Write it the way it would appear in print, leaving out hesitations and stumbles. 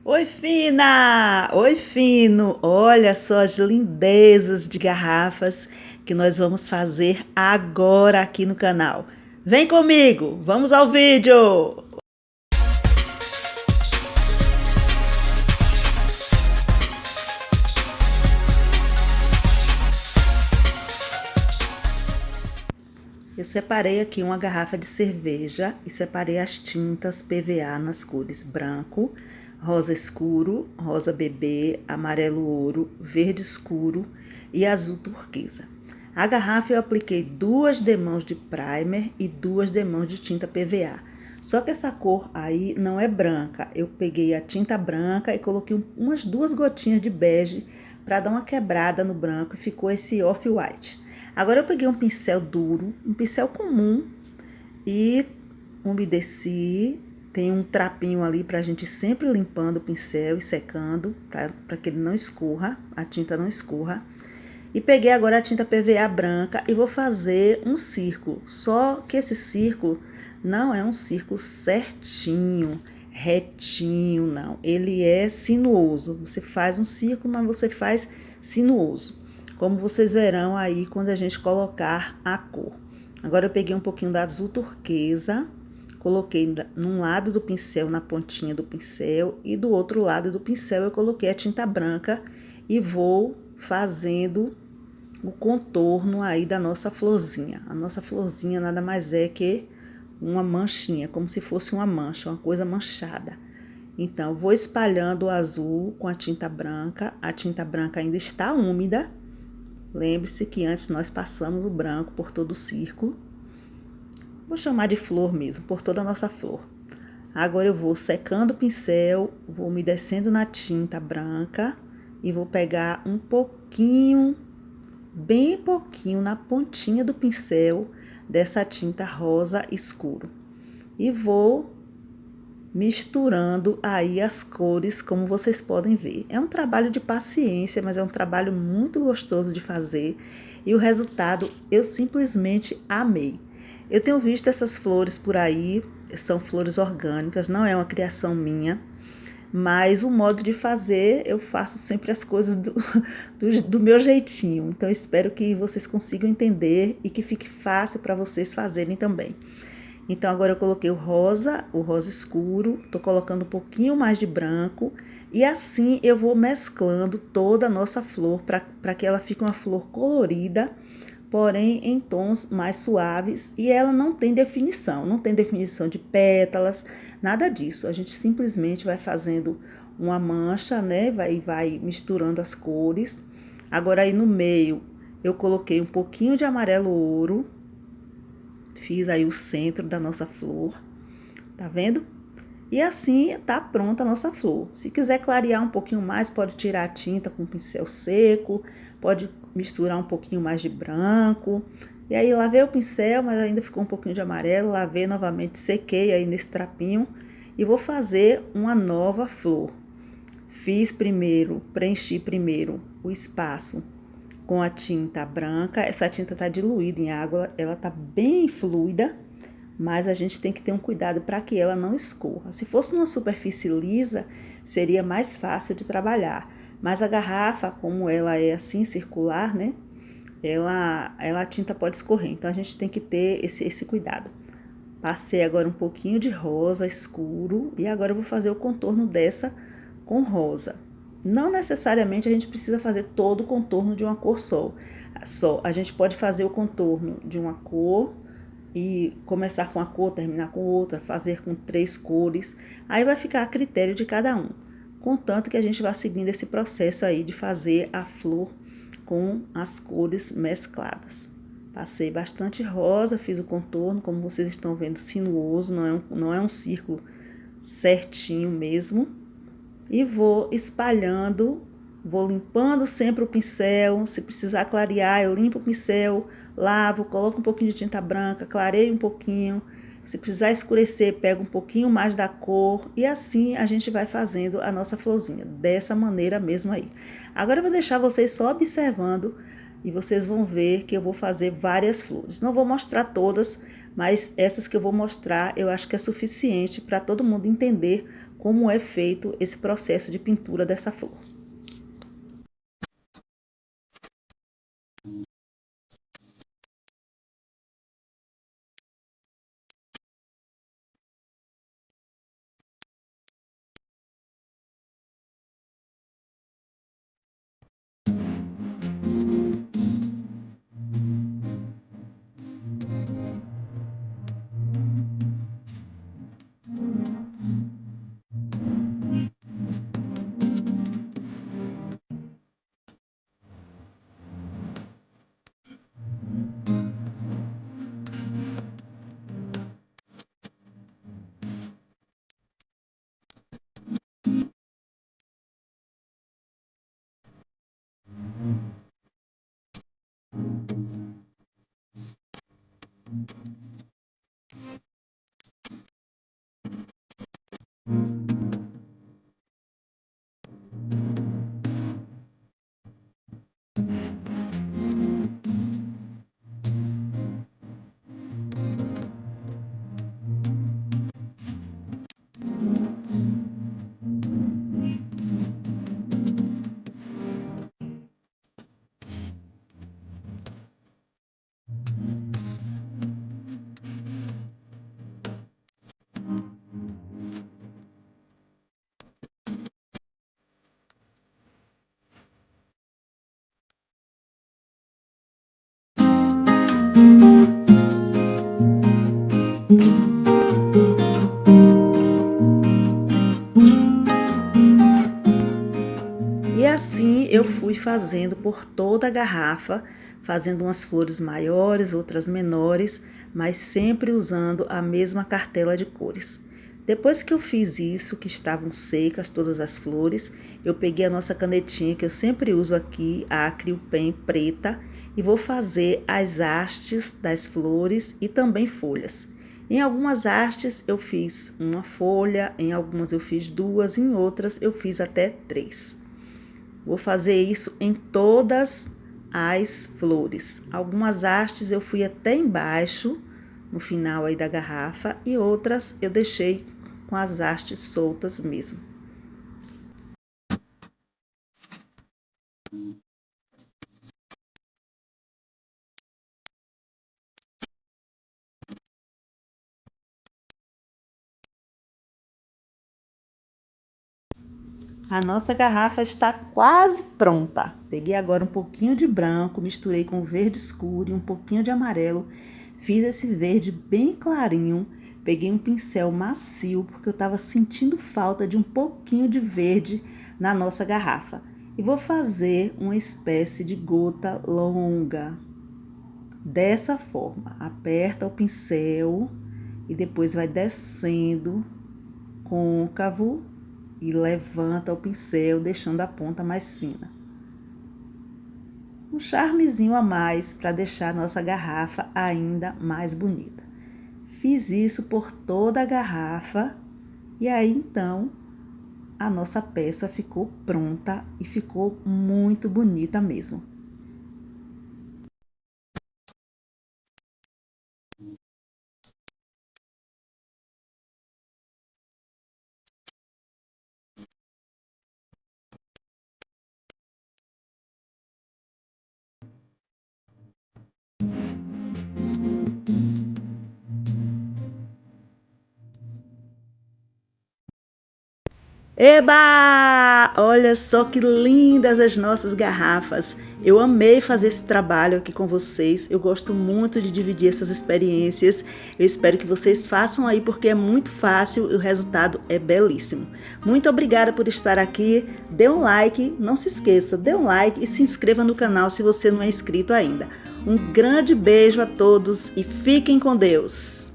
Oi, Fina! Oi, Fino! Olha só as lindezas de garrafas que nós vamos fazer agora aqui no canal. Vem comigo, vamos ao vídeo! Eu separei aqui uma garrafa de cerveja e separei as tintas PVA nas cores branco, rosa escuro, rosa bebê, amarelo ouro, verde escuro e azul turquesa. A garrafa eu apliquei 2 demãos de primer e 2 demãos de tinta PVA. Só que essa cor aí não é branca. Eu peguei a tinta branca e coloquei umas 2 gotinhas de bege para dar uma quebrada no branco e ficou esse off-white. Agora eu peguei um pincel duro, um pincel comum e umedeci. Tem um trapinho ali para a gente sempre limpando o pincel e secando, para que ele não escorra, a tinta não escorra. E peguei agora a tinta PVA branca e vou fazer um círculo. Só que esse círculo não é um círculo certinho, retinho, não. Ele é sinuoso. Você faz um círculo, mas você faz sinuoso. Como vocês verão aí quando a gente colocar a cor. Agora eu peguei um pouquinho da azul turquesa, coloquei num lado do pincel, na pontinha do pincel, e do outro lado do pincel eu coloquei a tinta branca e vou fazendo o contorno aí da nossa florzinha. A nossa florzinha nada mais é que uma manchinha, como se fosse uma mancha, uma coisa manchada. Então, vou espalhando o azul com a tinta branca ainda está úmida. Lembre-se que antes nós passamos o branco por todo o círculo. Vou chamar de flor mesmo, por toda a nossa flor. Agora eu vou secando o pincel, vou me descendo na tinta branca e vou pegar um pouquinho, bem pouquinho, na pontinha do pincel dessa tinta rosa escuro. E vou misturando aí as cores, como vocês podem ver. É um trabalho de paciência, mas é um trabalho muito gostoso de fazer. E o resultado eu simplesmente amei. Eu tenho visto essas flores por aí, são flores orgânicas, não é uma criação minha. Mas o modo de fazer, eu faço sempre as coisas do meu jeitinho. Então, espero que vocês consigam entender e que fique fácil para vocês fazerem também. Então, agora eu coloquei o rosa escuro, tô colocando um pouquinho mais de branco. E assim eu vou mesclando toda a nossa flor para que ela fique uma flor colorida, porém em tons mais suaves, e ela não tem definição de pétalas, nada disso. A gente simplesmente vai fazendo uma mancha, né? Vai misturando as cores. Agora aí no meio eu coloquei um pouquinho de amarelo ouro, fiz aí o centro da nossa flor, tá vendo? E assim tá pronta a nossa flor. Se quiser clarear um pouquinho mais, pode tirar a tinta com o pincel seco, pode misturar um pouquinho mais de branco. E aí lavei o pincel, mas ainda ficou um pouquinho de amarelo, lavei novamente, sequei aí nesse trapinho e vou fazer uma nova flor. Preenchi primeiro o espaço com a tinta branca. Essa tinta tá diluída em água, ela tá bem fluida, mas a gente tem que ter um cuidado para que ela não escorra. Se fosse numa superfície lisa, seria mais fácil de trabalhar. Mas a garrafa, como ela é assim, circular, né? A tinta pode escorrer, então a gente tem que ter esse cuidado. Passei agora um pouquinho de rosa escuro e agora eu vou fazer o contorno dessa com rosa. Não necessariamente a gente precisa fazer todo o contorno de uma cor só. A gente pode fazer o contorno de uma cor e começar com a cor, terminar com outra, fazer com 3 cores. Aí vai ficar a critério de cada um. Contanto que a gente vá seguindo esse processo aí de fazer a flor com as cores mescladas. Passei bastante rosa, fiz o contorno, como vocês estão vendo, sinuoso, não é um círculo certinho mesmo. E vou espalhando, vou limpando sempre o pincel. Se precisar clarear, eu limpo o pincel, lavo, coloco um pouquinho de tinta branca, clareio um pouquinho. Se precisar escurecer, pego um pouquinho mais da cor e assim a gente vai fazendo a nossa florzinha, dessa maneira mesmo aí. Agora eu vou deixar vocês só observando e vocês vão ver que eu vou fazer várias flores. Não vou mostrar todas, mas essas que eu vou mostrar eu acho que é suficiente para todo mundo entender como é feito esse processo de pintura dessa flor. E assim eu fui fazendo por toda a garrafa, fazendo umas flores maiores, outras menores, mas sempre usando a mesma cartela de cores. Depois que eu fiz isso, que estavam secas todas as flores, eu peguei a nossa canetinha que eu sempre uso aqui, a Acryl Pen preta, e vou fazer as hastes das flores e também folhas. Em algumas hastes eu fiz uma folha, em algumas eu fiz duas, em outras eu fiz até 3. Vou fazer isso em todas as flores. Algumas hastes eu fui até embaixo, no final aí da garrafa, e outras eu deixei com as hastes soltas mesmo. A nossa garrafa está quase pronta. Peguei agora um pouquinho de branco, misturei com verde escuro e um pouquinho de amarelo. Fiz esse verde bem clarinho. Peguei um pincel macio porque eu estava sentindo falta de um pouquinho de verde na nossa garrafa. E vou fazer uma espécie de gota longa. Dessa forma, aperta o pincel e depois vai descendo côncavo e levanta o pincel, deixando a ponta mais fina. Um charmezinho a mais para deixar a nossa garrafa ainda mais bonita. Fiz isso por toda a garrafa e aí então a nossa peça ficou pronta e ficou muito bonita mesmo. Eba! Olha só que lindas as nossas garrafas. Eu amei fazer esse trabalho aqui com vocês. Eu gosto muito de dividir essas experiências. Eu espero que vocês façam aí porque é muito fácil e o resultado é belíssimo. Muito obrigada por estar aqui. Dê um like, não se esqueça, dê um like e se inscreva no canal se você não é inscrito ainda. Um grande beijo a todos e fiquem com Deus.